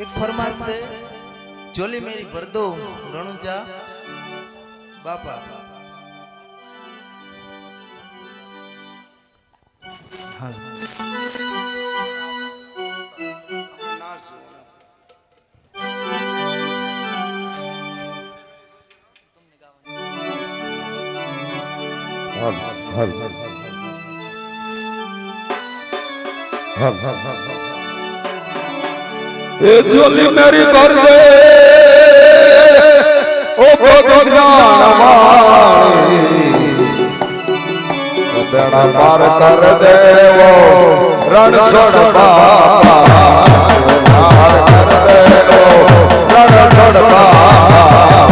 एक फरमाश से झोली मेरी भर दो रणुजा बापा। हाँ ये झोली मेरी भर दे ओ देना पार कर दे वो रण छोड़ पार कर दे वो रण छोड़ पार।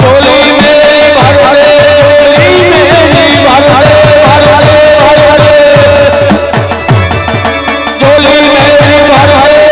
झोली मेरी भर दे झोली मेरी भर दे भर दे भर दे झोली मेरी भर दे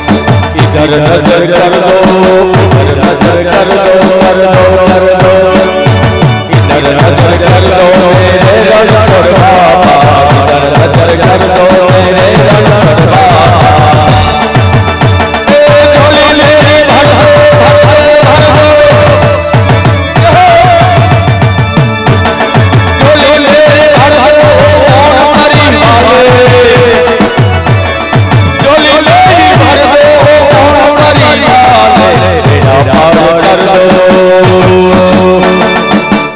नजर कर दो नजर कर दो इधर नजर कर दो मेरे रण छोड़ पार नजर कर दो मेरे रण छोड़ पार। झोली मेरी भर दो झोली मेरी भर दो हमारी माले झोली मेरी भर दो बेड़ा पार कर दो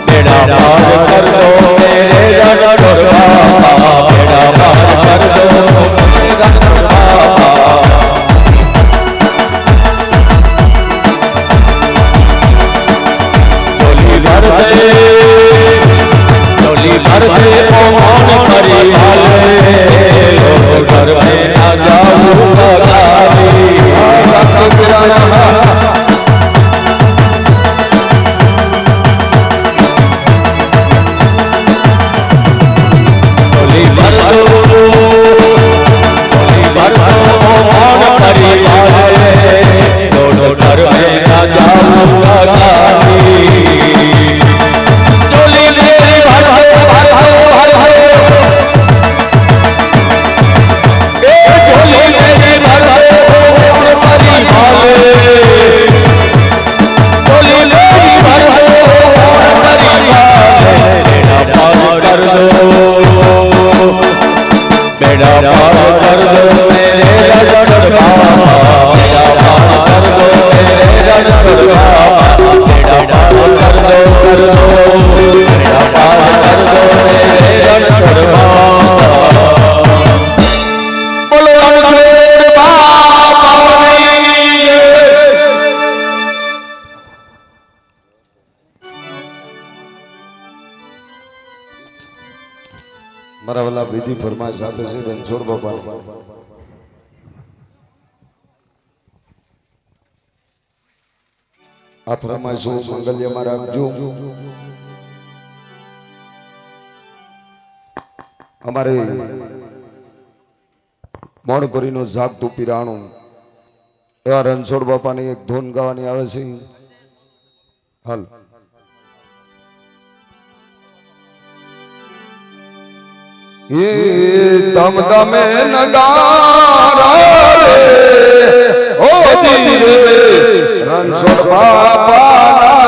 बेड़ा पार कर दो मेरे रण छोड़ पार बेड़ा पार कर दो मेरे रण छोड़ पार। झोली भर दे ओ मन भरी वाले घर में ना जाऊंगा खाली घर में ना जाऊंगा खाली આવેલા વિધિ ફરમાઈશ સાથે છે રણછોડ બાપા આ ફરમાઈશો મંગલ્યમાં રાખજો અમારે મોણપુરીનું જાગતું પીરાણું એવા રણછોડ બાપાની એક ધૂન ગાવાની આવે છે હાલ એ તમ તમે નગારા રે ઓ ધીરે રણછોડ બાપાના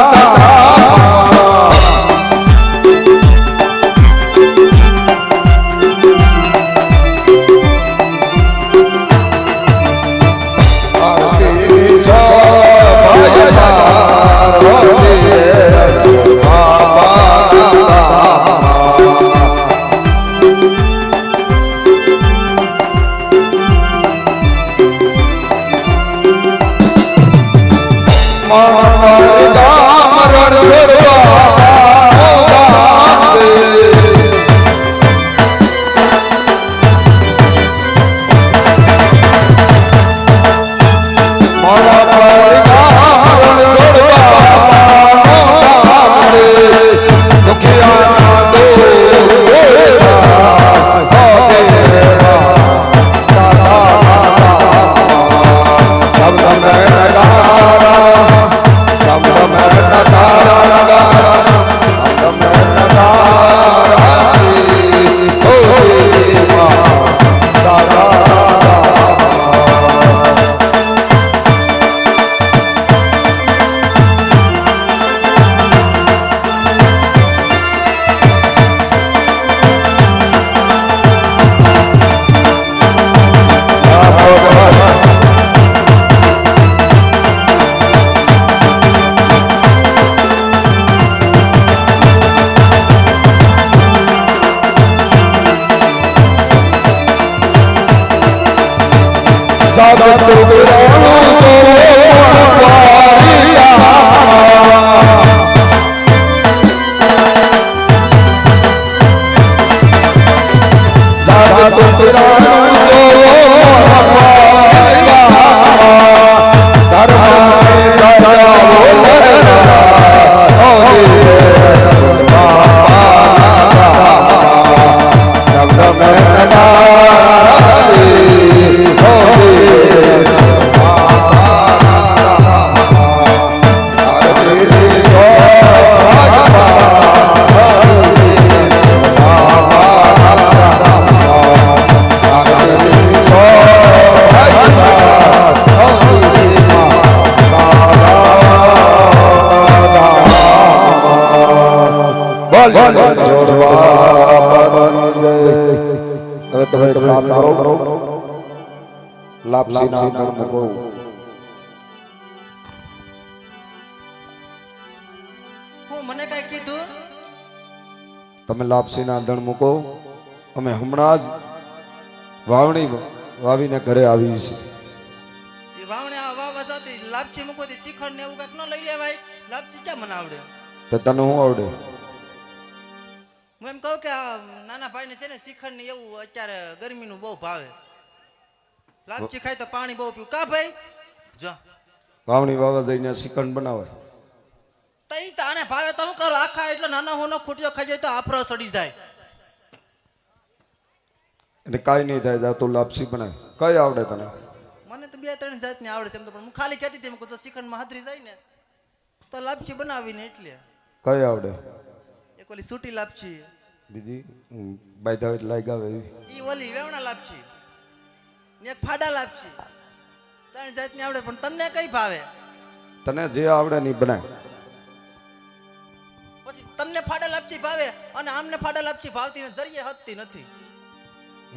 હવે તમે કામ કરો લાપસી ના નામ મૂકો હું મને કઈ કીધું તમે લાપસી ના દણ મૂકો અમે હમણાં જ વાવણી વાવીને ઘરે આવી છે એ વાવણે આ વાવા જાતી લાપસી મૂકોતી શિખંડ ને એવું કઈક ન લઈ લેવાય લાપસી ક્યાં મને આવડે તો તને શું આવડે હું એમ કહું કે આ નાના ભાઈને છે ને શિખંડ ને એવું અત્યારે ગરમીનું બહુ ભાવે લાપસી ખાય તો પાણી બહુ પીવું કા ભાઈ જો વાવણી વાવા જઈને શ્રીખંડ બનાવે તઈ તાણે ભાવે તો હું કરો આખા એટલો નાનો હોનો ખૂટ્યો ખાઈ જાય તો આફરો સડી જાય એટલે કાંઈ નહીં થાય જા તું લાપસી બનાવે કઈ આવડે તને મને તો બે ત્રણ જાતની આવડે છે એમ તો પણ હું ખાલી કહેતી હતી તો શ્રીખંડમાં હાથરી જાય ને તો લાપસી બનાવીને એટલે કઈ આવડે એક ઓલી સૂટી લાપસી બીજી બાયધા લાગ્યા આવે એવી ઈ ઓલી વેવણા લાપસી ને એક ફાડા લાપસી ત્રણ જાતની આવડે પણ તમને કઈ ભાવે તને જે આવડે નહીં બનાય પછી તમને ફાડા લાપસી ભાવે અને આમને ફાડા લાપસી ભાવતી ને જરીએ હદતી નથી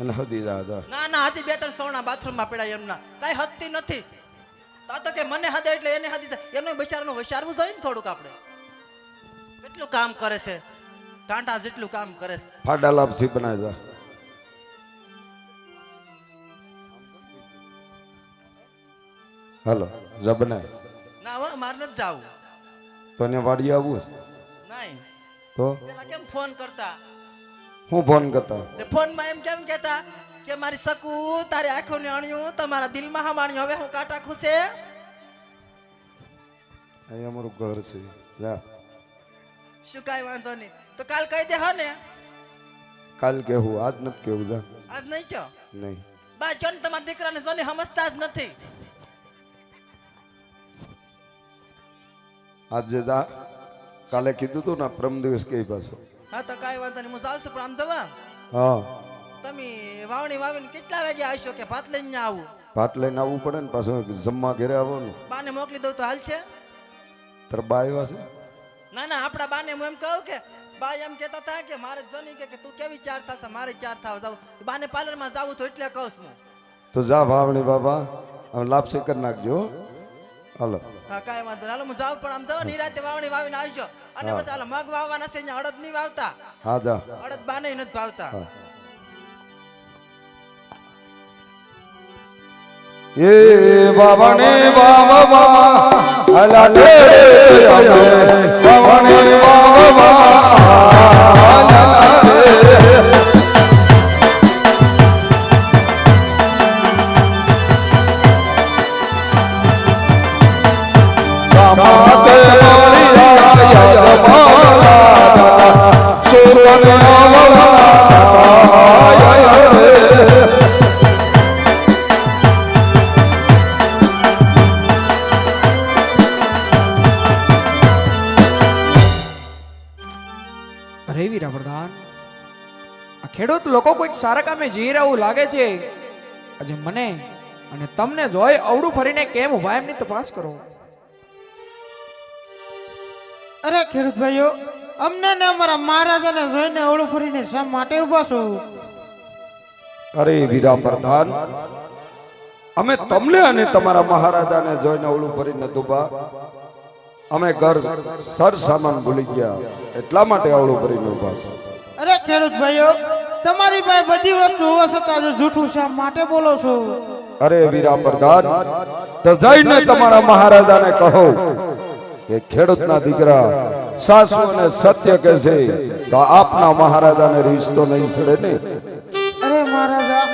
એને હદી જા ના ના હાથી બે ત્રણ સોના બાથરૂમમાં પડાય એમના કઈ હદતી નથી તો કે મને હદે એટલે એને હદી જાય એનો બિચારાનું વિચારવું જોઈએ ને થોડુંક આપણે કેટલું કામ કરે છે ટાંટા જેટલું કામ કરે છે ફાડા લાપસી બનાય જા હાલો જા બનાય ના હવે મારે નથી જાવું તો એને વાડી આવવું છે નહીં તો પેલા કેમ ફોન કરતા હું ફોન કરતા તે ફોનમાં એમ કેમ કહેતા કે મારી સકુ તારી આંખોને અણ્યું તમારા દિલમાં હમાણ્યું, હવે હું કાંટા ખુશે. અહીં અમારું ઘર છે જા શું કાંઈ વાંધો નહીં, તો કાલ કહી દે હો ને. કાલ કેવું આજ નથી કેવું જા આજ નહીં છો નહીં બા જો ને તમારા દીકરાને જો ને સમજતા જ નથી. આજે જા કાલે કીધું તું ને પ્રમ દિવસ કઈ પાછો હા તો કાંઈ વાંધો નહીં, હું જાઉં છું. પણ આમ જવા હા તમે વાવણી વાવીને કેટલા વાગે આવશો કે ભાત લઈને આવું? ભાત લઈને આવવું પડે ને પાછું જમવા ઘરે આવવાનું. બાને મોકલી દઉં તો હાલ છે? તારા બા આવ્યા છે? ના ના, આપણા બાને હું એમ કહું કે બા એમ કહેતા હતા કે મારે જોની કે તું કેવી ચાર થશે, મારે ચાર થાવ જાવ. બાને પાર્લરમાં જાવું તો એટલે કહું છું. તો જા ભાવણી બાબા હવે લાપસી કરી નાખજો હાલો. હા કાંઈ વાંધો નહીં, હાલો હું જાઉં. પણ આમ જવા નિરાતે વાવણી વાવીને આવજો. અને હા. પછી હાલો મગ વાવવાના છે, અહીંયા અડદ નહીં વાવતા. હા જા અડદ બાને નથી ભાવતા. હા. એ બાવણે બાવા અલા રે બાવણે અરે વીરા પ્રધાન, આ ખેડૂત લોકો કોઈક સારા કામે જઈ રહ્યા લાગે છે. આજે મને અને તમને જોઈ અવડું ફરીને કેમ ઉભા એમની તપાસ કરો. અરે ખેડૂત ભાઈઓ, અમને ને અમારા મહારાજાને જોઈને અવળું ફરીને શા માટે ઉભા છો? અરે વીરા પ્રધાન, અમે તમને અને તમારા મહારાજાને જોઈને ઓલું ફરી નતું બા. અમે ઘર સર સામાન ભૂલી ગયા એટલા માટે આવડું ભરીને ઉભા છે. અરે ખેડૂત ભાઈઓ, તમારી પાસે બધી વસ્તુ હોવા છતાં જો જૂઠું શા માટે બોલો છો? અરે વીરા પ્રધાન, તો જઈને તમારા મહારાજાને કહો કે ખેડૂતના દીકરા સાસુ અને સત્ય કહે છે તો આપના મહારાજાને રીસ તો નહીં સડે ને. અરે મહારાજા,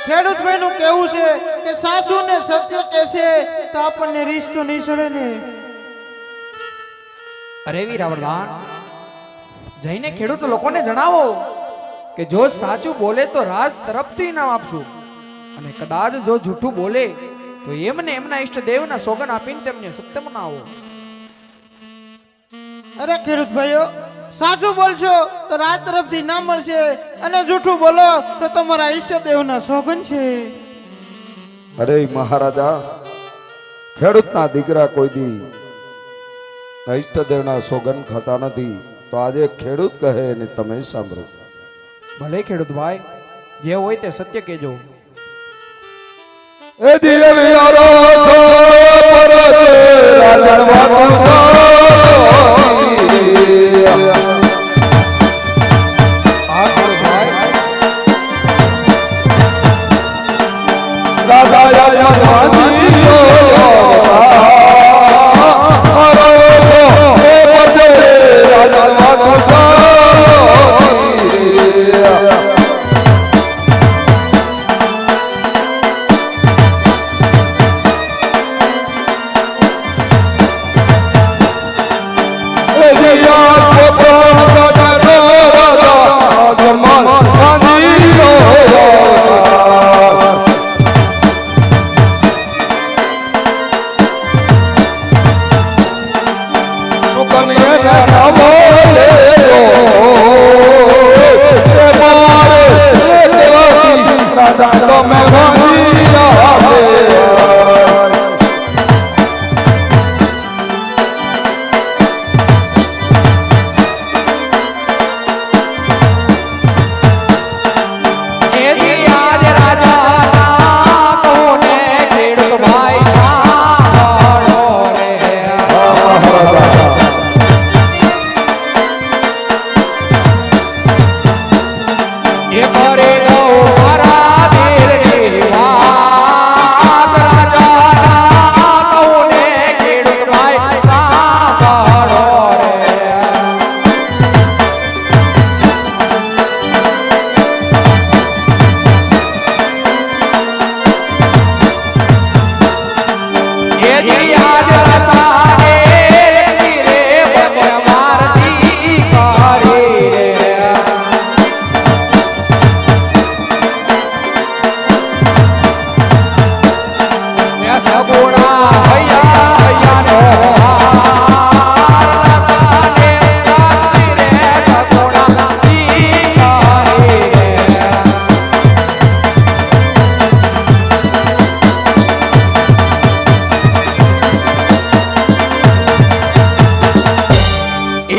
ખેડૂત ભાઈનું કેવું છે કે સાસુ ને સત્ય કહેશે તો આપણને રીસ તો નહીં સડે ને. અરે વીરા પ્રધાન, જઈને ખેડૂત લોકોને જણાવો કે જો સાચું બોલે તો રાજ તરફથી ઇનામ આપશું, અને કદાચ જો જૂઠું બોલે તો એમને એમના ઈષ્ટદેવના સોગન આપીને તેમને સત્ય મનાવો. અરે ખેડૂત ભાઈઓ, સાચું બોલશો તો રાજ તરફથી ના મળશે, અને જૂઠું બોલો તો તમારા ઈષ્ટદેવના સોગન છે. અરે મહારાજા, ખેડૂતના દીકરા કોઈ દી ઈષ્ટદેવના સોગન ખાતા નથી. તો આજે ખેડૂત કહે અને તમે સાંભળો. ભલે ખેડૂત ભાઈ, જે હોય તે સત્ય કહેજો. એ દિવ્યારો છો પરચે રાજણવાનો રાજા રાજવાજીઓ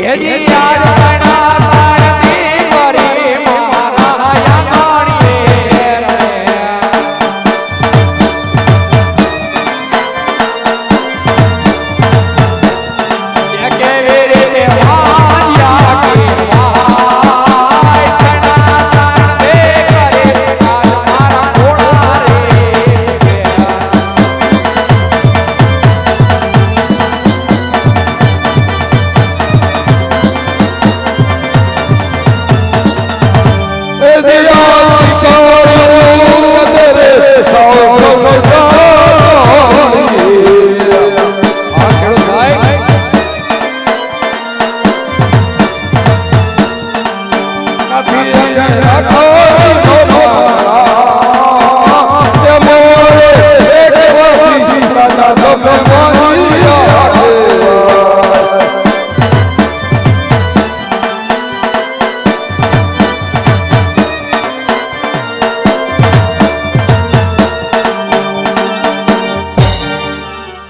હજી યાદ કણા તારતી કરી મારા યાદણીએ રે કેવી રીતે વાયા કે વાય કણા તારતી કરી મારા ઘોડા રે એ દિયા કરું તેરે સૌ આ ખેડૂત ભાઈ નથી રાખો તે મોરે એક વખત રાજા તમે માનિયા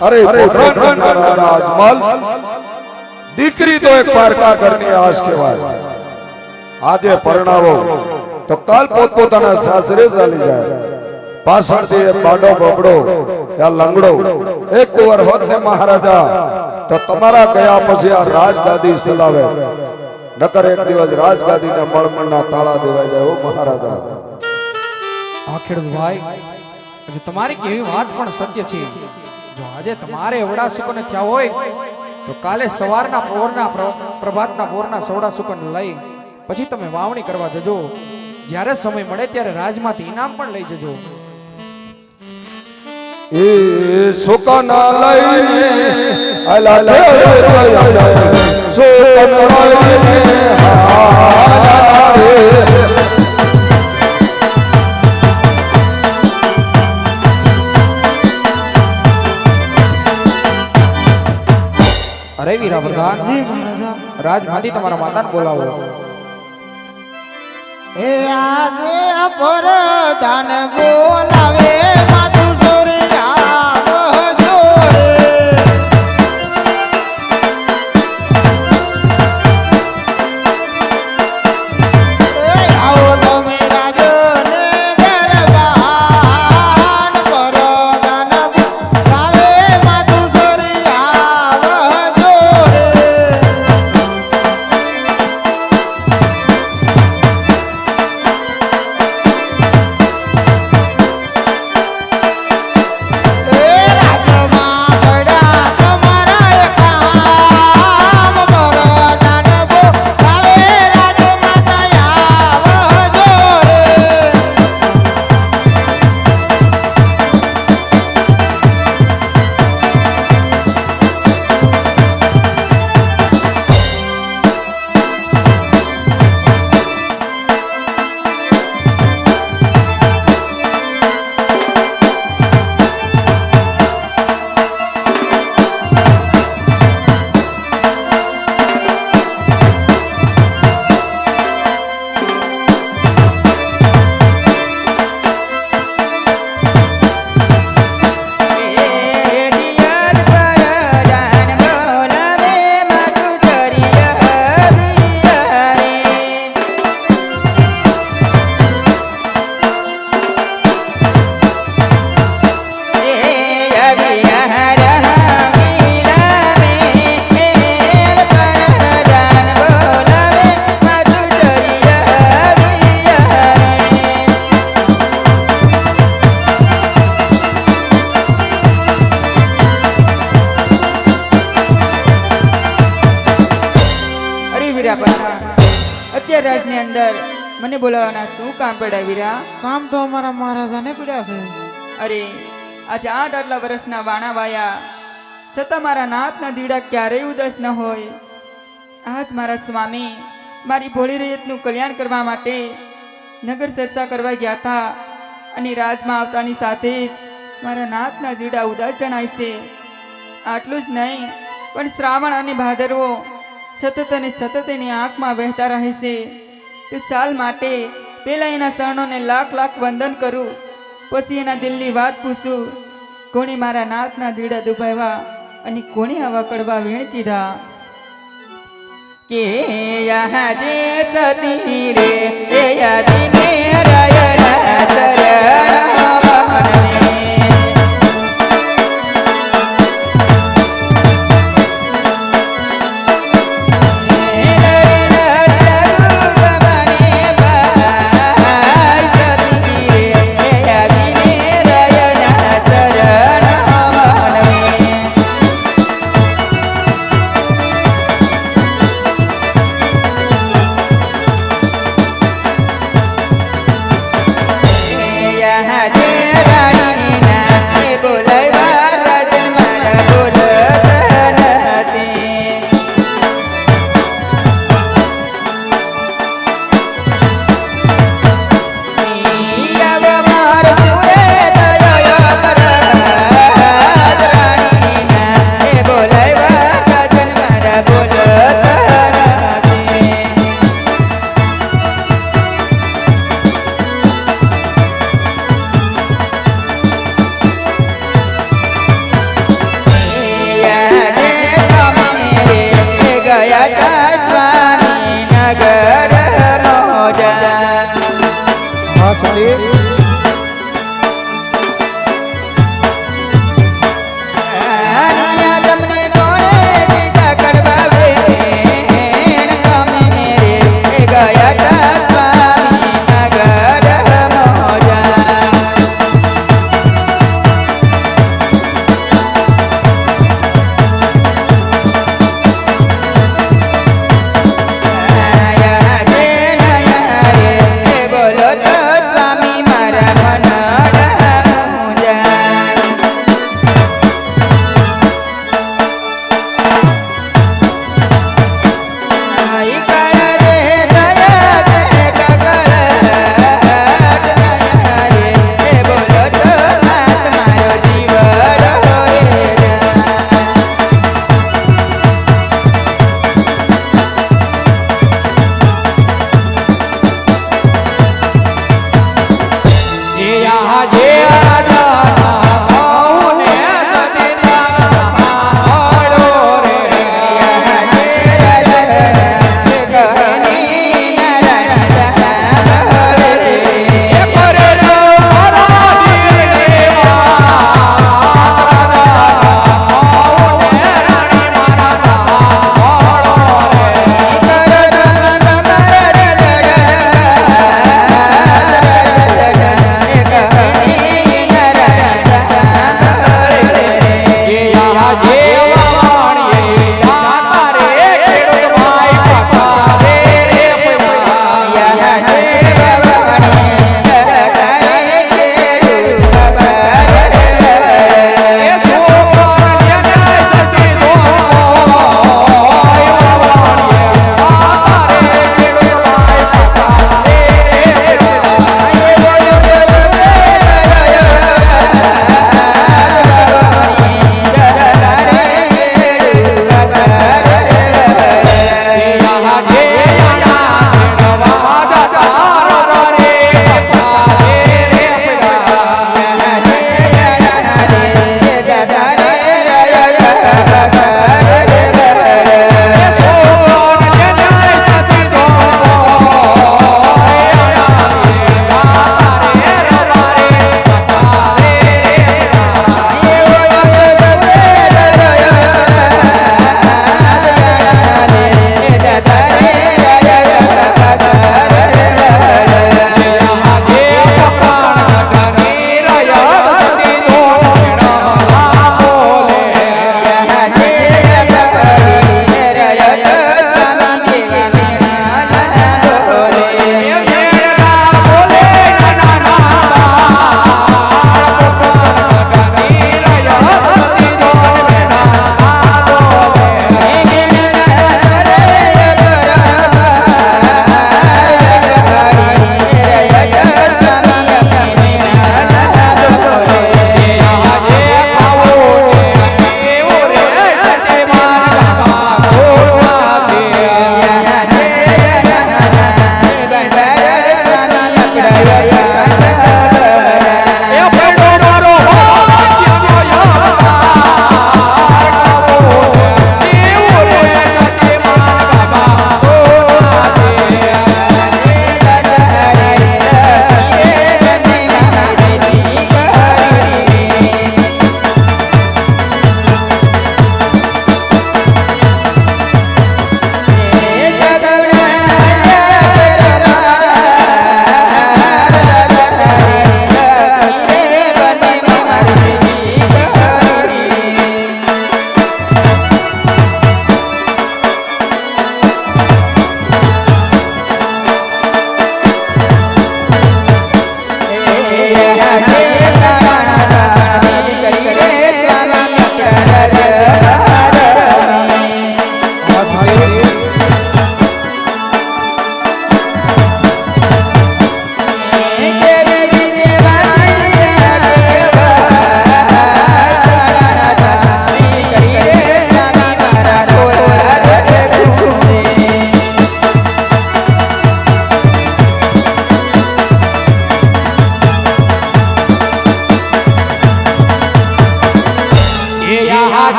अरे अजमल દીકરી તો એક પારકા ઘરની આશ કહેવાય આજે પરણાવો તો કાલ પોતપોતાના સાસરે ચાલી જાય પાછળથી એ બાડો બબડો યા લંગડો એક કુંવર હોત ને મહારાજા તો તમારા ગયા પછી આ રાજગાદી ચલાવે નકર એક દિવસ રાજગાદીને મળમણના તાળા દેવાઈ જાય ઓ મહારાજા આ ખેડૂત ભાઈ હજુ તમારી કેવી વાત પણ સત્ય છે જો આજે તમારે એવડા સુકન થયા હોય તો કાલે સવારના પોરના પ્રભાતના પોરના સવડા સુકન લઈ પછી તમે વાવણી કરવા જજો જ્યારે સમય મળે ત્યારે રાજમાંથી ઇનામ પણ લઈ જજો એ સુકના લઈને આલા સુકના લઈને હારે અરે વીરા પ્રધાન રાજમાંથી તમારા માતાને બોલાવો એ આજે પરધાન બોલાવે માતું સોરિયા જોરે એ આવો તમે રાજને દરબાર પરધાન બોલાવે માતું સોરિયા જોરે અત્યારે રાજની અંદર મને બોલાવવાના શું કામ પડ્યા વીરા? કામ તો અમારા મહારાજાને પડ્યા છે. અરે આજે 8 વર્ષના વાણા વાયા છતાં મારા નાથના દીવડા ક્યારેય ઉદાસ ન હોય. આજ મારા સ્વામી મારી ભોળી રૈયતનું કલ્યાણ કરવા માટે નગર ચર્ચા કરવા ગયા હતા અને રાજમાં આવતાની સાથે જ મારા નાથના દીવડા ઉદાસ જણાય છે. આટલું જ નહીં પણ શ્રાવણ અને ભાદરવો સતત અને સતત એની આંખમાં વહેતા રહે છે. તે સાલ માટે પહેલા એના શરણોને લાખ લાખ વંદન કરું, પછી એના દિલની વાત પૂછું. કોણે મારા નાથના દીડા દુભાવ્યા અને કોણે આવા કડવા વીણ કીધા? કે યહાં જે સતી રે એ યાદીને રયના ચરણ વહનવે.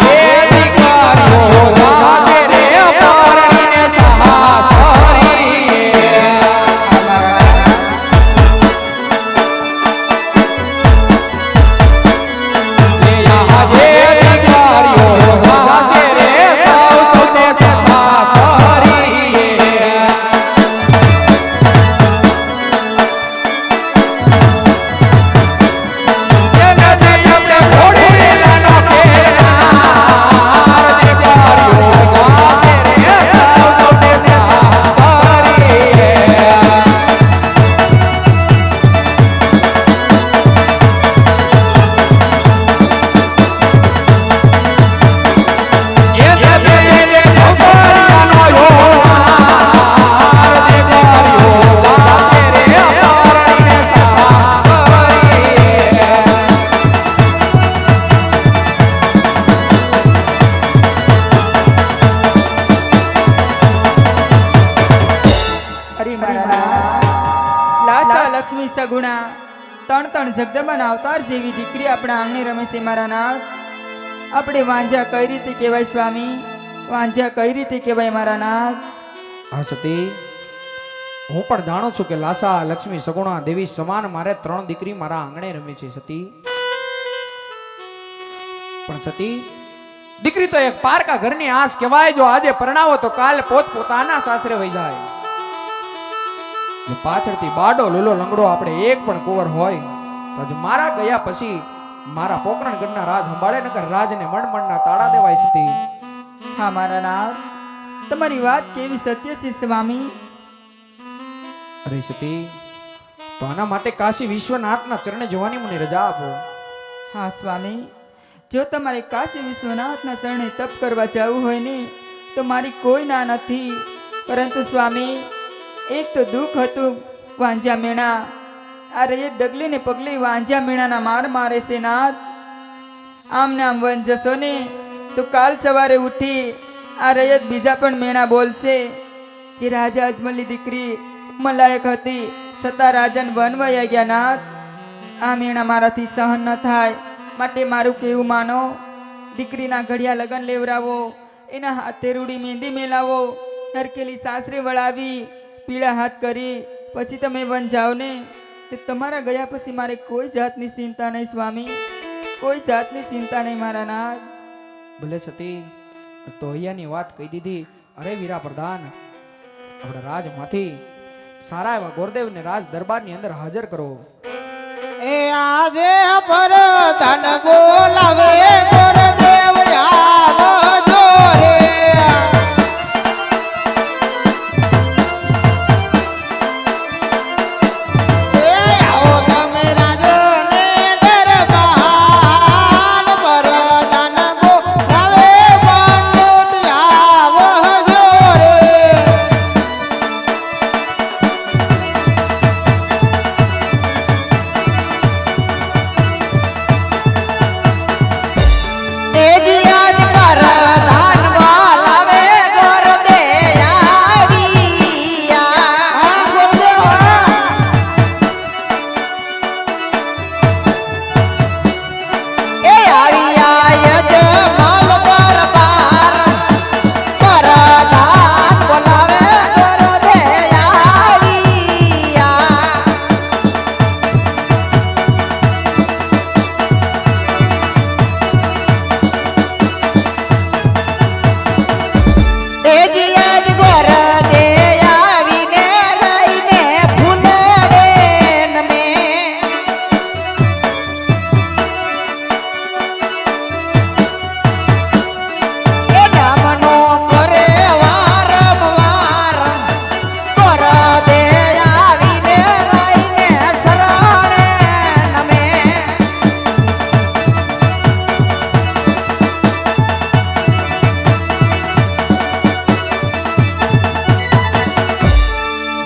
જે દીકરીઓ જાશે રે પરણીને સાસરીએ. એ યા જે દીકરીઓ જાશે રે સૌ સૌને સાસરીએ. અરે મારા નાથ, લાચા લક્ષ્મી સગુણા ત્રણ ત્રણ જગદંબાના અવતાર જેવી દીકરી આપણા આંગણે રમે છે મારા નાથ. આપણે વાંઝા કઈ રીતે કહેવાય સ્વામી? વાંઝા કઈ રીતે કહેવાય મારા નાથ? હા સતી, હું પણ જાણું છું કે લાસા લક્ષ્મી સગુણા દેવી સમાન મારે ત્રણ દીકરી મારા આંગણે રમે છે સતી. પણ સતી, દીકરી તો એક પારકા ઘરની આસ કહેવાય. જો આજે પરણાવો તો કાલ પોત પોતાના સાસરે વહી જાય. જો પાછળથી બાડો લૂલો લંગડો આપણે એક પણ કુંવર હોય તો જો મારા ગયા પછી મારા પોકરણગઢના રાજ સંભાળે નકર રાજને મણમણના તાળા દેવાય સતી. હા મારા નાથ, તમારી વાત કેવી સત્ય છે સ્વામી. અરે સતી, તો આના માટે કાશી વિશ્વનાથના ચરણે જોવાની મને રજા આપો. હા સ્વામી, જો તમારે કાશી વિશ્વનાથના શરણે તપ કરવા જવું હોય ને તો મારી કોઈ ના નથી. પરંતુ સ્વામી, એક તો દુઃખ હતું વાંઝા મેણા. આ રૈયત ડગલે ને પગલે વાંઝા મેણાના માર મારે છે નાથ. આમ ને આમ વન જશો ને તો કાલ સવારે ઉઠી આ રૈયત બીજા પણ મેણા બોલશે કે રાજા અજમલની દીકરી મલાયક હતી છતાં રાજાને વન વયા ગયા નાથ. આ મેણા મારાથી સહન ન થાય, માટે મારું કેવું માનો. દીકરીના ઘડિયા લગન લેવરાવો, એના હાથે રૂડી મહેંદી મેલાવો, હરકેલી સાસરે વળાવી પીળા હાથ કરી પછી તમે વન જાઓ ને તે તમારા ગયા પછી મારે કોઈ જાતની ચિંતા નહીં સ્વામી, કોઈ જાતની ચિંતા નહીં મારા નાથ. ભલે સતી, તો અહીંયાની વાત કહી દીધી. અરે વીરા પ્રધાન, આપણે રાજમાંથી સારા એવા ગોરદેવને રાજ દરબારની અંદર હાજર કરો. એ આજે પર ધન બોલાવે ગુરુદેવ આવજો રે. એ આવો તમે રાજને દરબાર પર ધન બોલાવે પંડિત આવજો રે.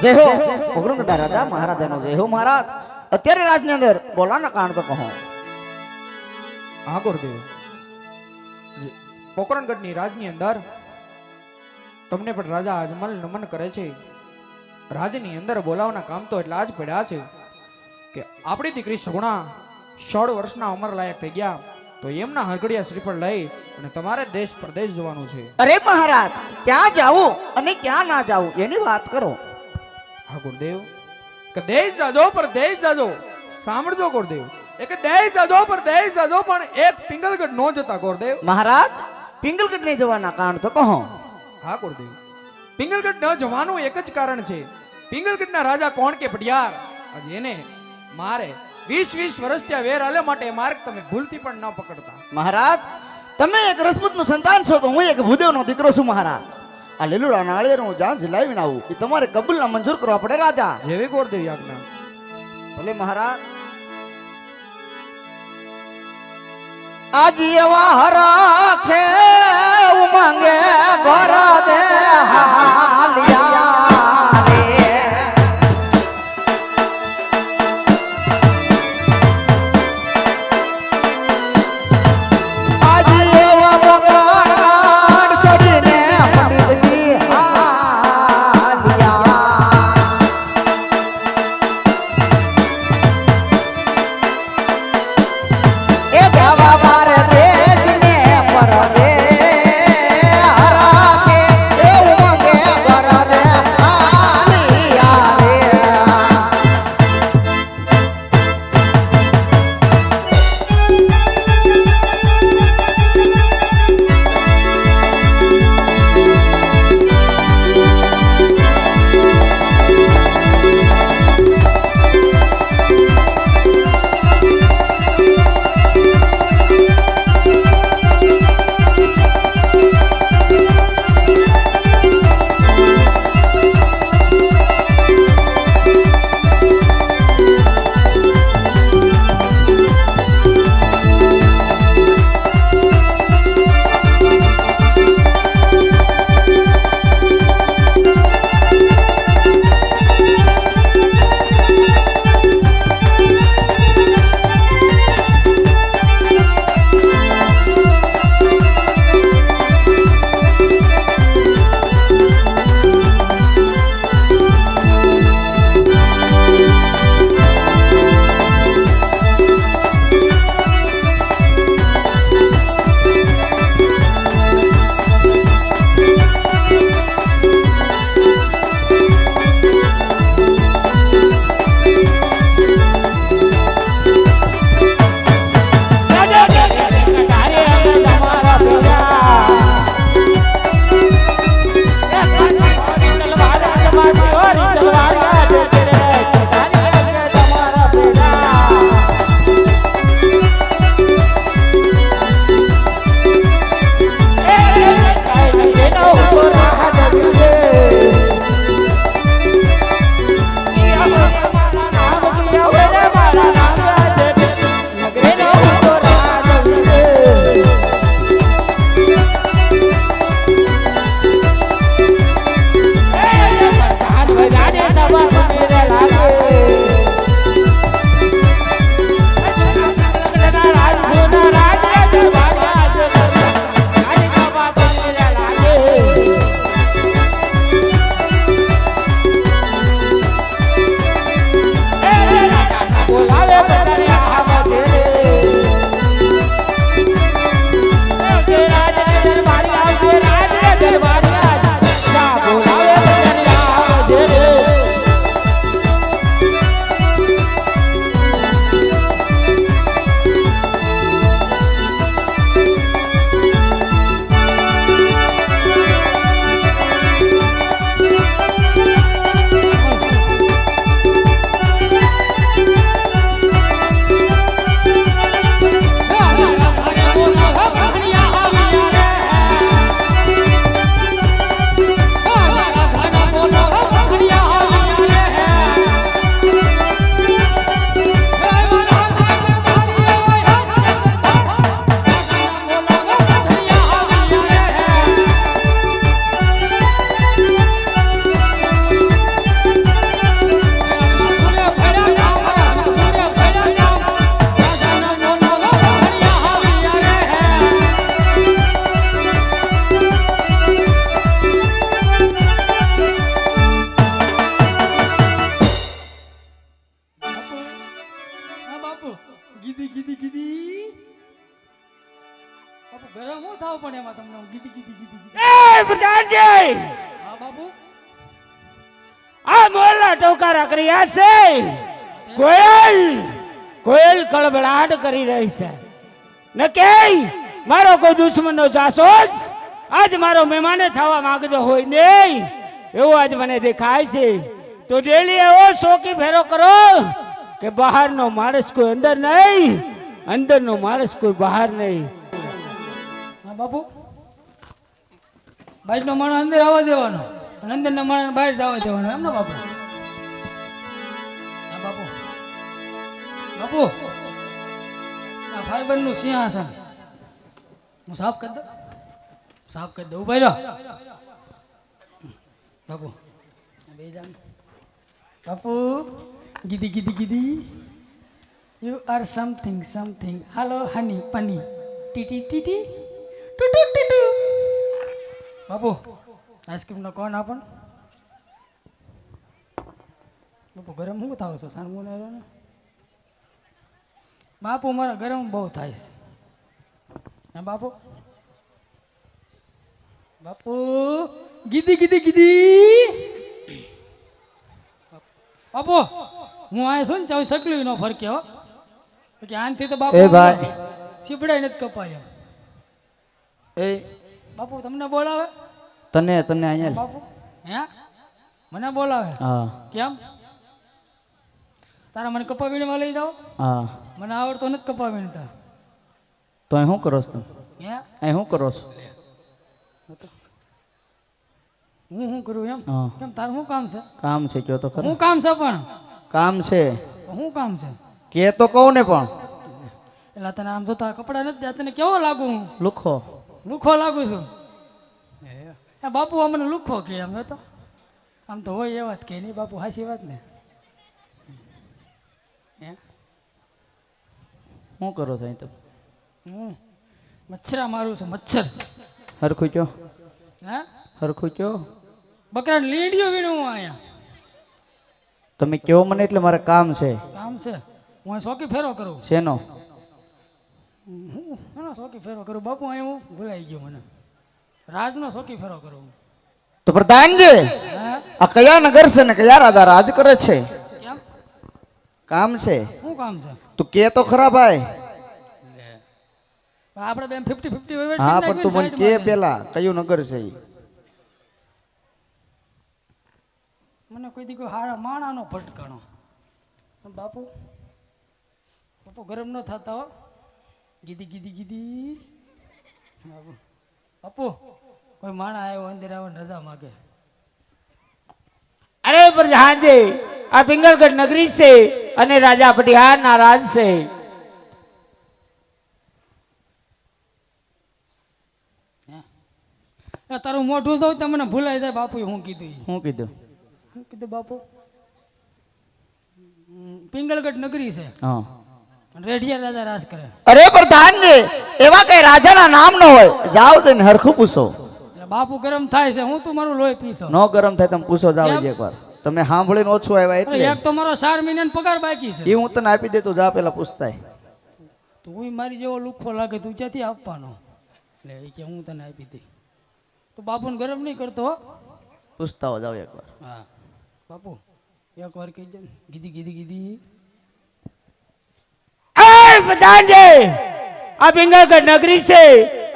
જય હો પોકરણગઢના રાજા મહારાજાનો જય હો મહારાજ. અત્યારે રાજની અંદર બોલાના કારણ તો કહો. હા ગુરુદેવ, પોકરણગઢની રાજની અંદર તમને પણ રાજા અજમલ નમન કરે છે. રાજની અંદર બોલાવવાના કામ તો એટલા જ પડ્યા છે કે આપણી દીકરી સગુણા 16 વર્ષના ઉંમર લાયક થઈ ગયા તો એમના હરગડિયા શ્રીફળ લઈ અને તમારે દેશ પ્રદેશ જવાનું છે. અરે મહારાજ, ક્યાં જાવું અને ક્યાં ના જાવું એની વાત કરો. હા ગુરુદેવ, કે દેશ જાજો પર દેશ જાજો. સાંભળજો ગુરુદેવ, એક દેશ જાજો પર દેશ જાજો, પણ એક પિંગલગઢ નો જતા ગુરુદેવ. મહારાજ, પિંગલગઢ નહીં જવાના કારણ તો કહો. હા ગુરુદેવ, પિંગલગઢ ન જવાનું એક જ કારણ છે. પિંગલગઢના રાજા કોણ કે પટિયાર, આજે એને મારે 20 વર્ષ ત્યાં વેર આલે માટે માર્ગ તમે ભૂલથી પણ ન પકડતા. મહારાજ, તમે એક રજપૂતનું સંતાન છો તો હું એક ભૂદેવનો દીકરો છું. મહારાજ, આ લીલુડા નાળિયેર હું જ્યાં જલાવીને આવું એ તમારે કબૂલના મંજૂર કરવા પડે રાજા. જેવી ગુરુદેવ આજ્ઞા. ભલે મહારાજ. આજ એવા હરાખે ઉમંગે ઘર દે હાલિયા રે. આજ એવા બગડાટ છોડીને પંડિતજી હાલિયા. એ જવા મારે દેશને પરદેશ આમાં તમને હું ગીધી ગીધી ગીધી એ પ્રધાનજી હા બાપુ આ મોરલા ટોકારા કર્યા છે કોયલ કોયલ કળબળાટ કરી રહી છે ન કે મારો કોઈ દુશ્મનનો જાસૂસ આજ મારો મહેમાને થવા માંગતો હોય નહીં એવું આજ મને દેખાય છે તો ડેલી એવો શોકી ફેરો કરો કે બહારનો માણસ કોઈ અંદર નહીં અંદરનો માણસ કોઈ બહાર નહીં. હા બાપુ બહારનો માણસ અંદર આવવા દેવાનો અને અંદરના માણસ બહાર જવા દેવાનો એમ ને બાપુ? હા બાપુ બાપુ આ ફાઈબરનું સિંહાસન હું સાફ કરી દઉં, સાફ કરી દઉં. ઉભા રહ્યો બાપુ, બે જાણ બાપુ. ગીધી ગીધી ગીધી યુ આર સમથિંગ સમથિંગ. હાલો હની પની ટીટી ટીટી ટુટુ ટુટુ. બાપુ આઈસ્ક્રીમનો કોણ આપણ બાપુ ગરમ શું થાવ છો સાણમું ને બાપુ? મારા ગરમ બહુ થાય છે. હા બાપુ બાપુ ગીધી ગીધી ગીધી. બાપુ હું આ શું ને ચાવ સકલી નો ફરકે હો કે આનથી તો બાપુ એ ભાઈ સીપડાય નથી કપાય એમ. એ બાપુ તમને બોલાવે? તને તને અહીંયા બાપુ હે મને બોલાવે? હા કેમ? તારા મને કપાવીને લઈ જાઓ? હા મને આવડતો નથી કપાવીને તા. તો અહીં શું કરો છો તમે? હે અહીં શું કરો છો? હું શું કરું એમ? હા કેમ તારું શું કામ છે? કામ છે કયો તો ખરું. શું કામ છે પણ? કામ છે શું કામ છે? કે તો કહું ને પણ એટલે તને આમ જોતા કપડા નથી દેતા, તને કેવો લાગુ હું? લુખો લુખો લાગુ છું? એ બાપુ અમને લુખો કે એમ તો આમ તો હોય એ વાત કે નહીં બાપુ, હાચી વાત ને? હે શું કરો છો અહીં તમે? હું મચ્છરા મારું છું, મચ્છર. હરખું કયો, હે હરખું કયો. બકરા લીડીઓ વીણું હું અહીંયા. તમે કયો મને એટલે મારે કામ છે. કામ છે? હું અહીં શોકી ફેરો કરું. શેનો? એનો શોકી ફેરો કરું બાપુ. અહીં હું ભૂલાઈ ગયો મને. રાજનો શોકી ફેરો કરું. તો પ્રધાનજી હે આ કયા નગર છે ને કયા રાજા રાજ કરે છે? કેમ? કામ છે શું કામ છે? તું કે તો ખરા ભાઈ. આપણે બેન 50-50 હા પણ તું મને કે પેલા કયું નગર છે ઈ? મને કોઈ દી કોઈ હારા માણાનો ભટકાણો. બાપુ બાપુ ગરમ ન થતા હો. ગીધી ગીધી ગીધી. બાપુ બાપુ કોઈ માણા આવ્યો અંદર આવો રજા માગે. અરે પ્રધાનજી આ પિંગલગઢ નગરી છે અને રાજા પટિયારના રાજ છે. તારું મોઢું જોઉં તો મને ભૂલાઈ જાય બાપુ. હું કીધું ઈ. શું કીધું? શું કીધું બાપુ? પિંગલગઢ નગરી છે હા રેઢિયા રાજા રાજ કરે. અરે પ્રધાનજી એવા કઈ રાજાના નામ ન હોય. જાઓ તો હરખું પૂછો. એટલે બાપુ ગરમ થાય છે. હું તું મારું લોહી પીશો. નો ગરમ થાય તમે પૂછો. જાઓ કેમ? એકવાર તમે સાંભળીને ઓછું આવ્યા અરે એટલે એક તો મારો 4 મહિનાનો પગાર બાકી છે. એ હું તને આપી દે. તું જા પેલા પૂછતા. તું મારી જેવો લુખો લાગે તું ક્યાંથી આપવાનો? એટલે એ કે હું તને આપી દઈ. તો બાપુને ગરમ નહીં કરતો હો. પૂછતા હો જાઓ એકવાર. હા બાપુ એક વાર કહી દે. ગીધી ગીધી ગીધી. એ પ્રધાનજી આ પિંગલગઢ નગરી છે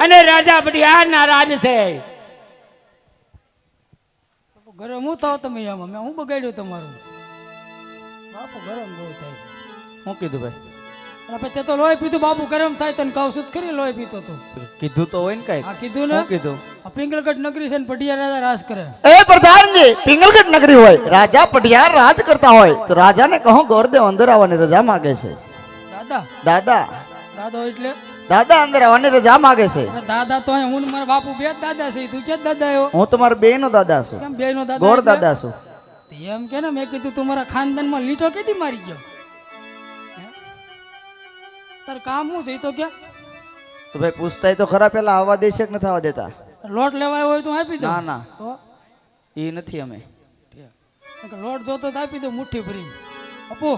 અને રાજા પટિયારના રાજ છે. બાપુ ગરમ હું થાવ તમે એમ મેં હું બગાડ્યું તમારું? બાપુ ગરમ બહુ થાય. શું કીધું ભાઈ? એટલે પછી તે તો લોહી પીધું બાપુ. ગરમ થાય તને કહું છું ખરી લોહી પીતો તું. કીધું તો હોય ને કઈ. આ કીધું ને. શું કીધું? આ પિંગલગઢ નગરી છે ને પટિયા રાજા રાજ કરે. એ પ્રધાનજી પિંગલગઢ નગરી હોય રાજા પટિયાર રાજ કરતા હોય તો રાજાને કહો ગોરદેવ અંદર આવવાની રજા માંગે છે. દાદા દાદા દાદો એટલે દાદા અંદર આવવાની રજા માંગે છે. અરે દાદા તો અહીં હું ને મારા બાપુ બે જ દાદા છે. તું ક્યાં દાદા આવ્યો? હું તમારા બે નો દાદા છું. કેમ બે નો દાદા? ગોર એટલે? દાદા છું. તે એમ કે ને મેં કીધું તું મારા ખાનદાનમાં લીટો કેથી મારી ગયો? હે? તાર કામ શું છે એ તો ક્યાં? તો ભાઈ પૂછતા તો ખરા પેલા આવવા દે છે કે નથી આવવા દેતા? લોટ લેવાયો હોય તો આપી દો. ના ના તો એ નથી અમે. લોટ જોતો તો આપી દો મુઠ્ઠી ભરી. અપુ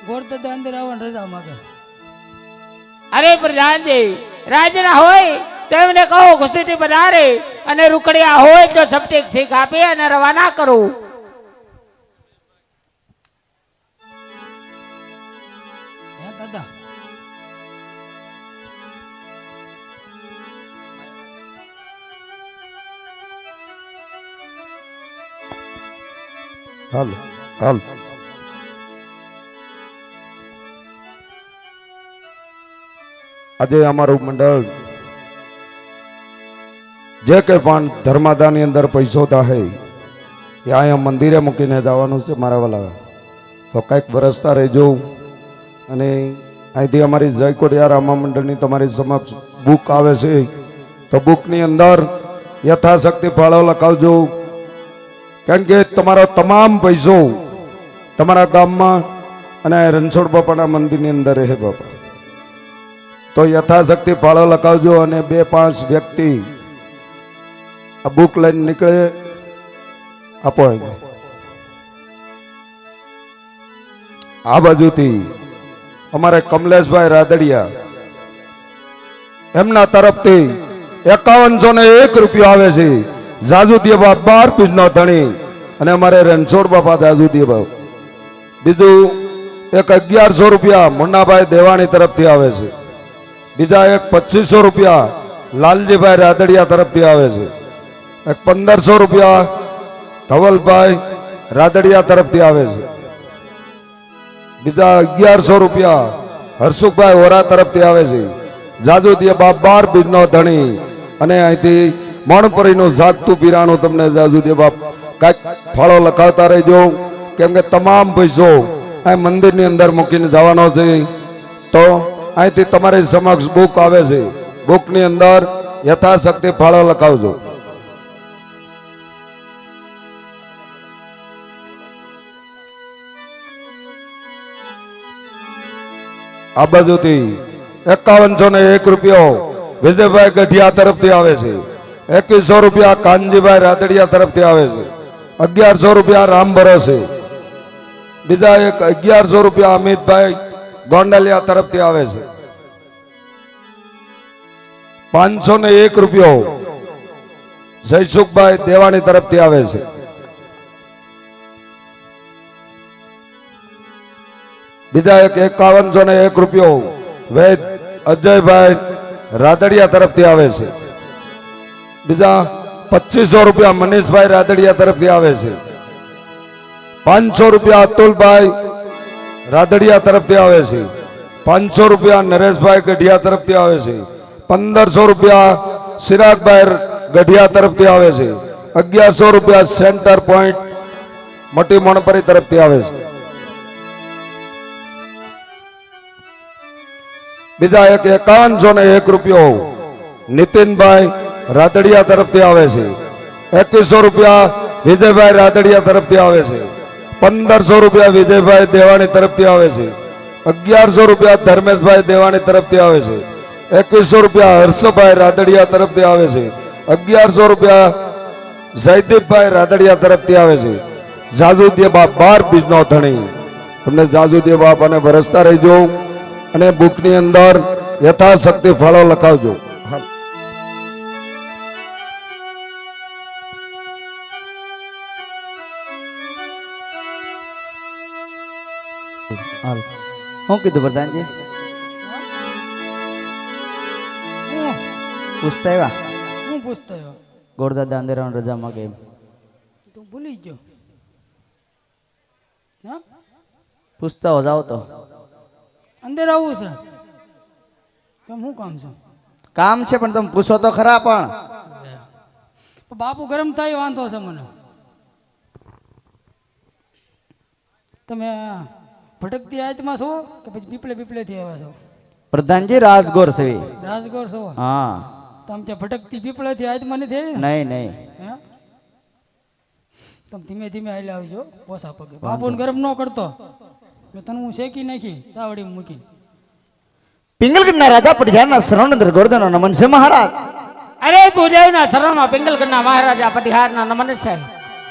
ગોર દાદા અંદર આવવાની રજા માગે. અરે પ્રધાનજી રાજના હોય તો એમને કહો ઘુસટી બનારે અને રૂકડિયા હોય તો સપટીક શીખ આપી અને રવાના કરું. હે દાદા હાલ હાલ આજે અમારું મંડળ જે કંઈ પણ ધર્માદાની અંદર પૈસો થાય એ અહીંયા મંદિરે મૂકીને જવાનું છે મારા વાલા. તો કંઈક વરસતા રહેજો. અને અહીંથી અમારી જય કોડિયા રામા મંડળની તમારી સમક્ષ બુક આવે છે, તો બુકની અંદર યથાશક્તિ ફાળો લખાવજો. કારણ કે તમારો તમામ પૈસો તમારા ગામમાં અને રણછોડ બાપાના મંદિરની અંદર રહે બાપા. તો યથાશક્તિ ફાળો લખાવજો. અને 2-5 વ્યક્તિ આ બુક લઈને નીકળે આપો. આ બાજુથી અમારે કમલેશભાઈ રાદડિયા એમના તરફથી 5101 રૂપિયા આવે છે. જાજુદીય બાપ 12 પીજનો ધણી અને અમારે રણછોડ બાપા જાજુદીય બાપ. બીજું એક 1100 રૂપિયા મુન્નાભાઈ દેવાણી તરફથી આવે છે. બીજા એક 2500 રૂપિયા લાલજીભાઈ રાદડિયા તરફથી આવે છે. એક 1500 રૂપિયા ધવલભાઈ રાદડિયા તરફથી આવે છે. બીજા 1100 રૂપિયા હર્ષુખભાઈ ઓરા તરફથી આવે છે. જાજુદીય બાપ 12 બીજનો ધણી અને અહીંથી મણપરીનું જાગતું પીરાણું તમને જાજુદીય બાપ કાંઈક ફાળો લખાવતા રહેજો. કેમ કે તમામ પૈસો આ મંદિરની અંદર મૂકીને જવાનો છે. તો અહીંથી તમારી સમક્ષ બુક આવે છે, બુકની અંદર યથાશક્તિ ફાળો લખાવજો. આ બાજુથી 5101 રૂપિયો વિજયભાઈ ગઢિયા તરફથી આવે છે. 2100 રૂપિયા કાનજીભાઈ રાદડિયા તરફથી આવે છે. 1100 રૂપિયા રામ ભરોસે. બીજા એક 1100 રૂપિયા અમિતભાઈ ગોંડલિયા તરફથી આવે છે. 501 રૂપિયો જયસુખભાઈ દેવાણી તરફથી આવે છે. બીજા એક 5101 રૂપિયો વૈદ અજયભાઈ રાદડિયા તરફથી આવે છે. બીજા 2500 રૂપિયા મનીષભાઈ રાદડિયા તરફથી આવે છે. 500 રૂપિયા અતુલભાઈ રાદડિયા તરફથી આવે છે. 500 રૂપિયા નરેશભાઈ ગઢિયા તરફથી આવે છે. 1500 રૂપિયા ચિરાગભાઈ ગઢિયા તરફથી આવે છે. 1100 રૂપિયા સેન્ટર પોઈન્ટ મોટી મણપરી તરફથી આવે છે. બીજા એક 5101 રૂપિયો નીતિનભાઈ રાદડિયા તરફથી આવે છે. 2100 રૂપિયા વિજયભાઈ રાદડિયા તરફથી આવે છે. 1500 રૂપિયા વિજયભાઈ દેવાણી તરફથી આવે છે. 1100 રૂપિયા ધર્મેશભાઈ દેવાણી તરફથી આવે છે. 2100 રૂપિયા હર્ષભાઈ રાદડિયા તરફથી આવે છે. 1100 રૂપિયા જયદીપભાઈ રાદડિયા તરફથી આવે છે. જાજુદીય બાપ 12 બીજનો ધણી તમને જાજુદીય બાપ અને વરસતા રહેજો. અને બુકની અંદર યથાશક્તિ ફાળો લખાવજો. શું કીધું પ્રધાનજી? પૂછતા આવ્યા હું પૂછતો આવ્યો ગોરદાદા અંદર રજા માંગે એમ તું ભૂલી ગયો. હા પૂછતા હો જાઓ તો અંદર આવવું છે કેમ શું કામ છે? કામ છે પણ તમે પૂછો તો ખરા. પણ બાપુ ગરમ થાય વાંધો છે મને. તમે ભટકતી આયતમાં છો કે પછી પીપળે થી આવ્યા છો? પ્રધાનજી રાજગોર છે. રાજગોર છો? હા. તમે ત્યાં ભટકતી પીપળે થી આયતમાં નથી આવી? નહીં નહીં. હે તમે ધીમે ધીમે હાલે આવજો પોસા પગે. બાપુને ગરમ ન કરતો તને હું શેકી નાખી તાવડી મૂકી. પિંગલગઢના રાજા પટિહારના શરણેન્દ્ર ગોરદાનો નમન છે મહારાજ. અરે ભૂદેવના શરણમાં પિંગલગઢના મહારાજા પટિહારના નમન છે.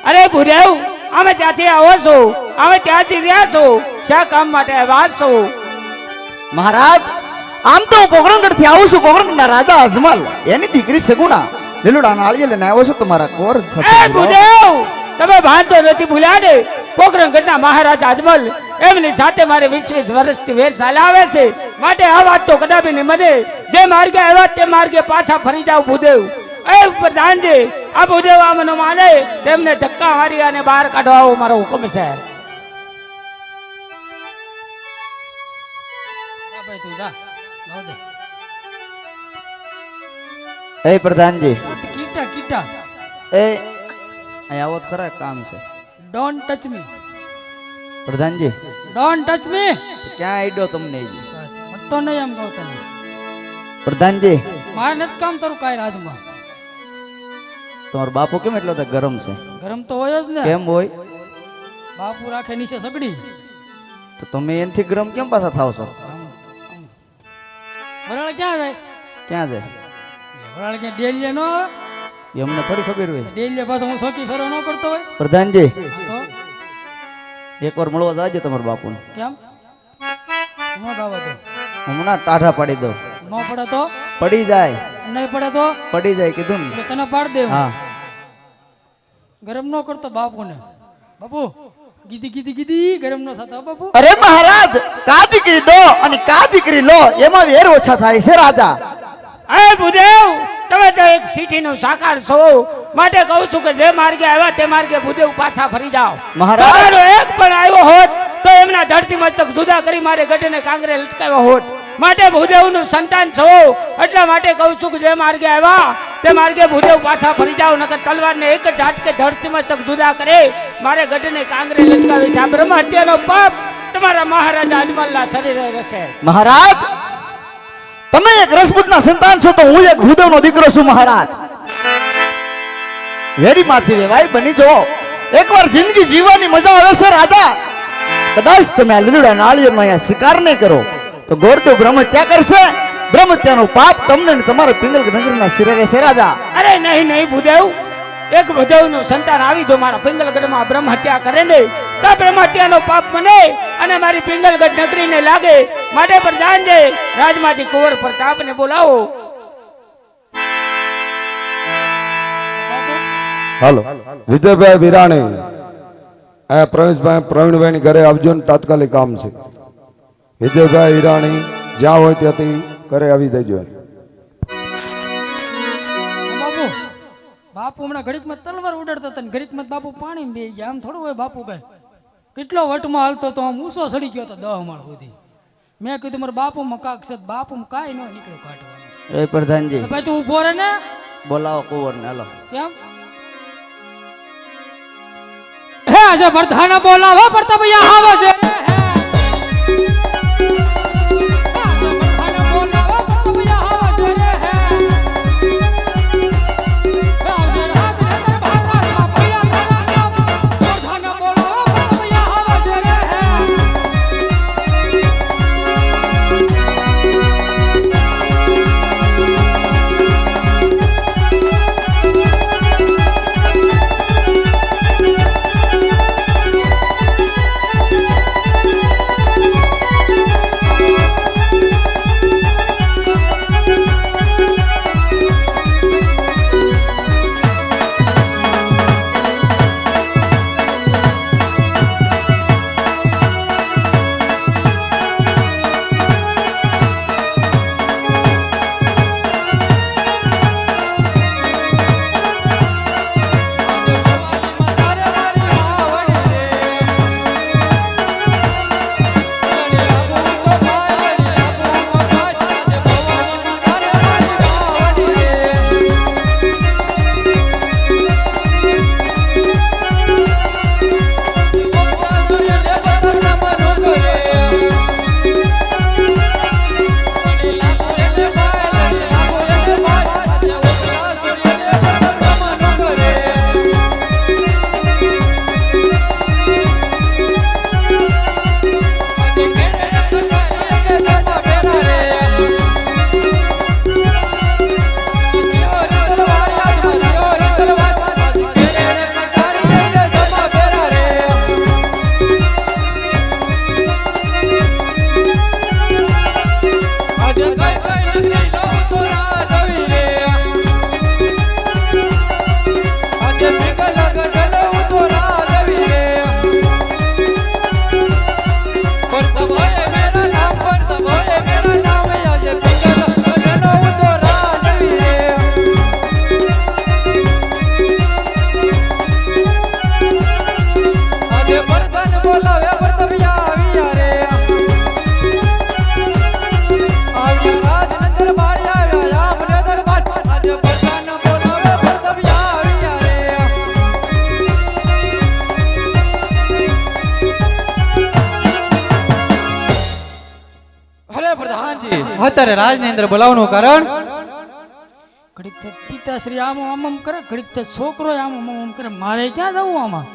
અરે ભૂદેવ અમે ત્યાંથી આવો છો, અમે ત્યાંથી રહ્યા છો, શા કામ માટે આવ્યા છો? મહારાજ આમ તો હું પોકરણગઢ થી આવું છું. પોકરણગઢના રાજા અજમલ એની દીકરી સગુણા લીલુડા નાળિયેર લઈને આવ્યો છું તમારા કોર સાથે. એ ભૂદેવ તમે ભાનતો નથી ભૂલ્યા ને પોકરણગઢના મહારાજા અજમલ એમની સાથે મારે 20 વર્ષથી વેર ચાલાવે છે માટે આ વાત તો કદાપી નહીં મને જે માર્ગે આવ્યા તે માર્ગે પાછા ફરી જાવ ભૂદેવ. એ પ્રધાનજી આ ભૂદેવ આ મને માને તેમને ધક્કા મારી અને બહાર કાઢવા આવો મારો હુકમ છે. જા ભાઈ તું જા લાવ દે એ પ્રધાનજી કીટા કીટા એ અહીં આવો તો ખરા કામ છે. ડોન્ટ ટચ મી પ્રધાનજી ડોન્ટ ટચ મી ક્યાં આઈડો તમને ઈ? તો નહીં એમ કહું તને પ્રધાનજી મારે નથી કામ તારું કાંઈ રાજમાં તમારો બાપુ કેમ એટલો તો ગરમ છે? ગરમ તો હોય જ ને કેમ હોય? બાપુ રાખે નીચે સગડી તો તમે એનથી ગરમ કેમ પાછા થાવ છો? વરાળ ક્યાં જાય ક્યાં છે? વરાળ ક્યાં ડેલીએ નો એ અમને થોડી ખબર હોય. ડેલીએ પાછો હું સોકી ફેરો ન કરતો હોય પ્રધાનજી તો એકવાર મળવા જાજો તમારા બાપુને. કેમ નો દાવા દો હમણાં ટાઢા પાડી દો. ન પડે તો પડી જાય નહીં પડે તો પડી જાય કીધું ને. તને પાડ દે હા ગરમ ન કરતો બાપુને. બાપુ ગીધી ગીધી ગીધી ગરમ ન થતા બાપુ. અરે મહારાજ કા દીકરી દો અને કા દીકરી લો એમાં વેર ઓછા થાય છે રાજા. એ ભૂદેવ તમે તો એક સિટીનો સાકાર છો માટે કહું છું કે જે માર્ગે આવ્યા તે માર્ગે ભૂદેવ પાછા ફરી જાઓ. મહારાજ! તમારો એક પણ આવ્યો હોત તો એમના ધરતી મસ્તક જુદા કરી મારે ગઢને કાંગરે લટકાવ્યો હોત માટે ભૂદેવનું સંતાન છો એટલા માટે કહું છું કે જે માર્ગે આવ્યા તે માર્ગે ભૂદેવ પાછા ફરી જાઓ નકર તલવારને એક જ ઝાટકે ધરતી મસ્તક જુદા કરે મારે ગઢને કાંગરે લટકાવી છે. આ બ્રહ્મ હત્યાનો પાપ તમારા મહારાજા અજમલના શરીરે રહેશે. મહારાજ તમે એક રસપૂતના સંતાન છો તો હું એક ભૂદેવનો દીકરો છું. મહારાજ વેરી માંથી વેવાય બની જો એકવાર જિંદગી જીવવાની મજા આવે છે રાજા. કદાચ તમે આ લીલુડા નાળિયેરનો અહીંયા શિકાર નહીં કરો તો ગોરદેવ બ્રહ્મત્યા કરશે. બ્રહ્મત્યાનું પાપ તમને ને તમારા પિંગલ નગરના શિરે રહેશે રાજા. અરે નહીં નહીં ભૂદેવ એક ભૂદેવનું સંતાન આવી જો મારા પિંગલગઢમાં બ્રહ્મ હત્યા કરે ને તો બ્રહ્મ હત્યાનો પાપ મને અને મારી પિંગલગઢ નગરીને લાગે માટે પ્રધાનજી રાજમાંથી કુંવર પ્રતાપને બોલાવો. હાલો વિજયભાઈ વિરાણી આ પ્રવેશભાઈ પ્રવીણભાઈ ઘરે આવજો ને તાત્કાલિક કામ છે. વિજયભાઈ વિરાણી જ્યાં હોય ત્યાંથી ઘરે આવી દેજો. બાપુ બાપુ હમણાં ઘડીકમાં તલવાર ઉડાડતા હતા ને ઘડીકમાં બાપુ પાણી બે ગયા આમ થોડું હોય બાપુ કઈ કેટલો વટમાં હાલતો તો આમ ઊંસો સડી ગયો તો 10 માળ સુધી. મેં કીધું મારા બાપુમાં કાક છે બાપુમાં કાંઈ ન નીકળ્યું કાઢવાનું. એ પ્રધાનજી ભાઈ તું ઉભો રહે ને બોલાવો કુંવરને. હાલો કેમ હે આજે પ્રધાન બોલાવો પડતા ભૈયા આવો છે રે. અત્યારે રાજની અંદર બોલાવવાનું કારણ ઘડીક તો પિતાશ્રી આમ કરે, ઘડીક તો છોકરો આમ કરે. મારે ક્યાં જવું આમાં?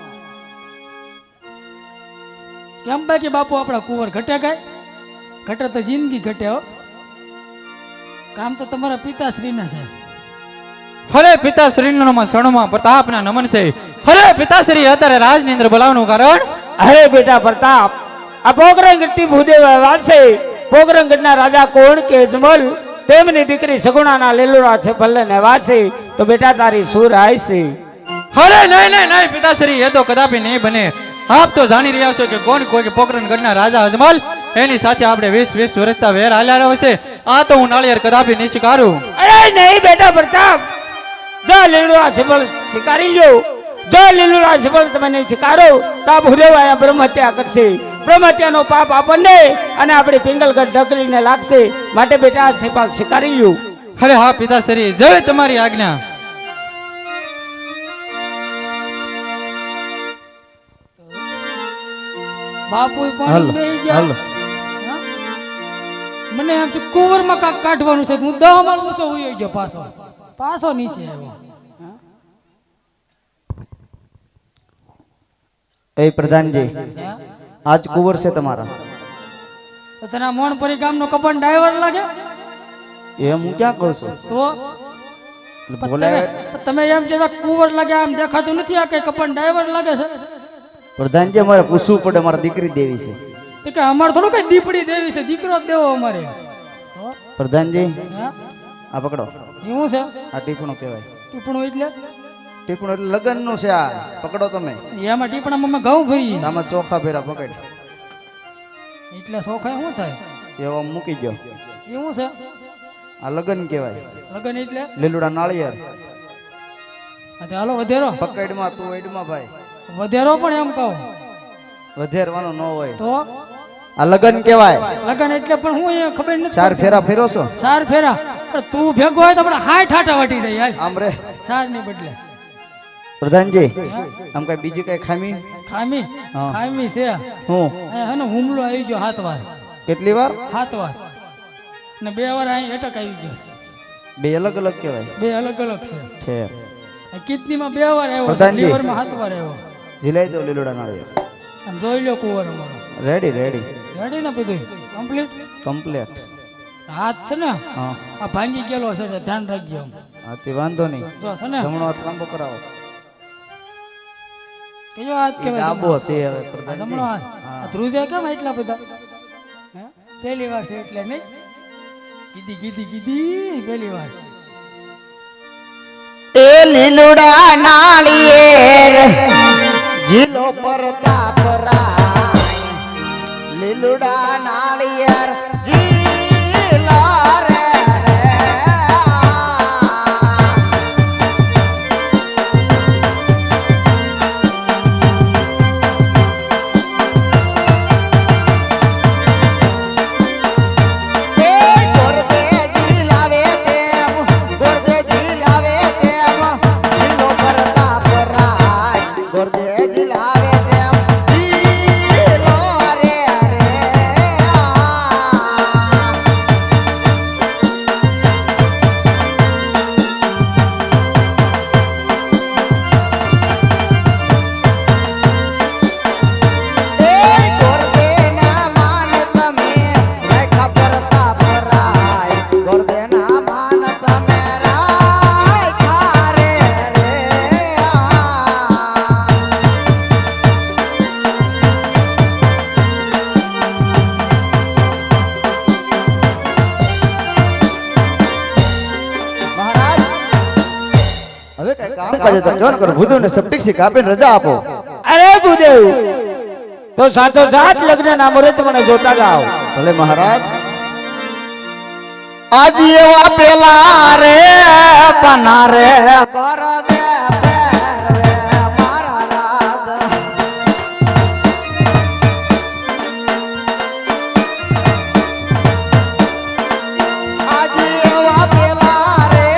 કેમ બાકી બાપુ આપણા કુંવર ઘટે ગાય? ઘટે તો જિંદગી ઘટે હો. કામ તો તમારા પિતાશ્રીને છે. હરે પિતાશ્રીનો શરણમાં પ્રતાપના નમન છે. હરે પિતાશ્રી અત્યારે રાજની અંદર બોલાવવાનું કારણ અરે બેટા પ્રતાપ, આ પોકરણગઢથી ભૂદેવ આવ્યા છે. પોકરણગઢના રાજા કોણ કે અજમલ તેમની દીકરી સગુણાના લેલુરા છે ભલે ને વાસે. તો બેટા તારી સુર આય છે. હરે નહીં પિતાશ્રી, એ તો કદાપી નહીં બને. આપ તો જાણી રહ્યા છો કે કોણ કોઈ પોકરણગઢના રાજા અજમલ એની સાથે આપણે 20 વર્ષતા વેર હાલ્યા રહ્યો છે. આ તો હું નાળિયેર કદાપી નહીં સ્વીકારું. અરે નહીં બેટા પ્રતાપ, જો લીલુરા સિબલ સ્વીકારી લો. જો લીલુરા સિબલ તમે નહીં સ્વીકારો તો આ ભૂદેવ આયા બ્રહ્મહત્યા કરશે. બ્રહ્મહત્યાનો પાપ આપણને અને આપણી પિંગલગઢ ઢકલીને લાગશે. માટે બેટા આ સિપાલ સ્વીકારી લો. અરે હા પિતાશ્રી, જય તમારી આજ્ઞા. બાપુ પાણી બેહી ગયા. હા? મને એમ થયું કુંવરમાં કાંક કાઢવાનું છે. હું 10 માળ ઊંચો ઉઈ ગયો પાછો નીચે આવ્યો. એ પ્રધાનજી, હા? આજ કુંવર છે તમારા. તો તને મોણપરી ગામનો કપન ડ્રાઈવર લાગે? એમ હું ક્યાં કહું છું? તો તમે એમ કહેતા કુંવર લાગે, આમ દેખાતું નથી આ કે કપન ડ્રાઈવર લાગે છે? પ્રધાનજી, અમારે પૂછવું પડે, મારા દીકરી દેવી છે. તો કે અમારે થોડું કઈ દીપડી દેવી છે, દીકરો જ દેવો અમારે. પ્રધાનજી, હા? આ પકડો. એવું છે? આ ટીપણું કહેવાય. ટીપણું એટલે? ટીપણું એટલે લગ્નનું છે. આ પકડો તમે. એમાં ટીપણામાં અમે ઘઉં ભરીએ. આમાં ચોખા ફેરા પકડ. એટલે સોખાય શું થાય? એવો મૂકી ગયો. એવું છે? આ લગ્ન કહેવાય. લગન એટલે? લીલુડા નાળિયેર. હા તો હાલો વધેરો. પકડમાં તું એડમાં ભાઈ. વધેરો પણ એમ કહું. વધેરવાનું ન હોય તો આ લગ્ન કહેવાય. લગન એટલે પણ હું એ ખબર નથી. 4 ફેરા ફેરો છો? 4 ફેરા. પણ તું ભેગો હોય તો આપણે 60 ઠાઠા વટી જાય. હાલ આમ રે 4 ની બદલે. પ્રધાનજી, આમ કઈ બીજી કઈ ખામી? ખામી? હા. ખામી છે. હું હે ને હુમલો આવી ગયો 7 વાર. કેટલી વાર? 7 વાર. ને 2 વાર અહીં એટક આવી ગયો. બે અલગ અલગ કહેવાય. 2 અલગ અલગ છે. ઠેર. કિડનીમાં 2 વાર આવ્યો છે, પ્રધાનજી. લીવરમાં 7 વાર આવ્યો. જીલાઈ દો લીલુડા નાળિયેર. આમ જોઈ લો કુંવર અમારો. રેડી રેડી રેડી ને બધું કમ્પ્લીટ. કમ્પ્લીટ. હાથ છે ને હા આ ભાંગી ગયેલો છે એટલે ધ્યાન રાખજો. હા તે વાંધો નહીં. જો છે ને જમણો હાથ લાંબો કરાવો. કયો હાથ કહેવાય? ડાબો છે હવે આ પ્રધાનજી. જમણો હાથ. આ ધ્રુજે કેમ એટલા બધા? હે? પહેલી વાર છે એટલે નહીં? કીધી પહેલી વાર. એ લીલુડા નાળિયેર જીલો પ્રતાપ રાય. લીલુડા નાળિયેર જીલો રે રજા આપો. અરે ભૂદેવ, તો સાચો સાચ લગ્ન ના મુહૂર્ત મને જોતા જાઓ. ભલે મહારાજ. આજ એવા પેલા રે પના રે કર દે પેર રે મારા રાજ. આજ એવા પેલા રે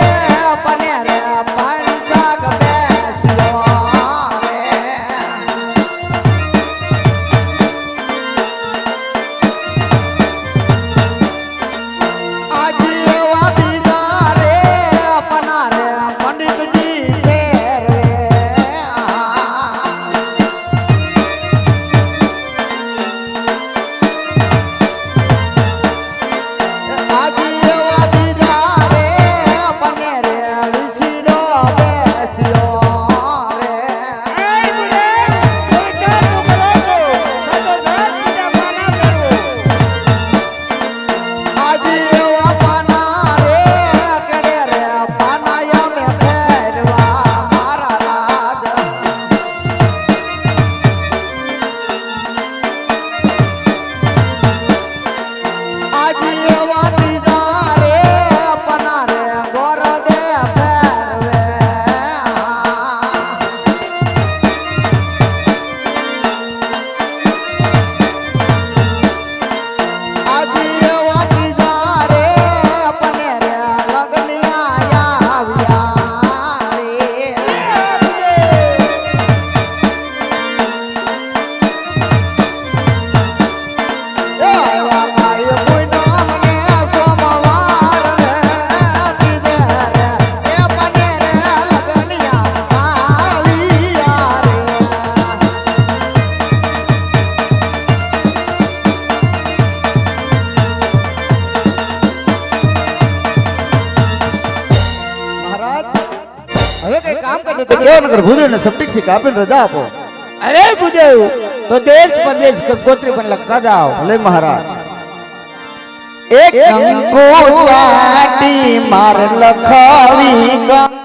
પને રે પંચાગ બેસ્યો રે. કઈ કામ કરતો તો કેવો નગર ભૂદેવ ને સપ્ટિક સી કાપીને રજા આપો. અરે ભૂદેવ તો દેશ પરદેશ ગોત્રી પણ લખતા જાઓ. ભલે મહારાજ. એક કંકુ ચાટી માર લખાવી ગંગા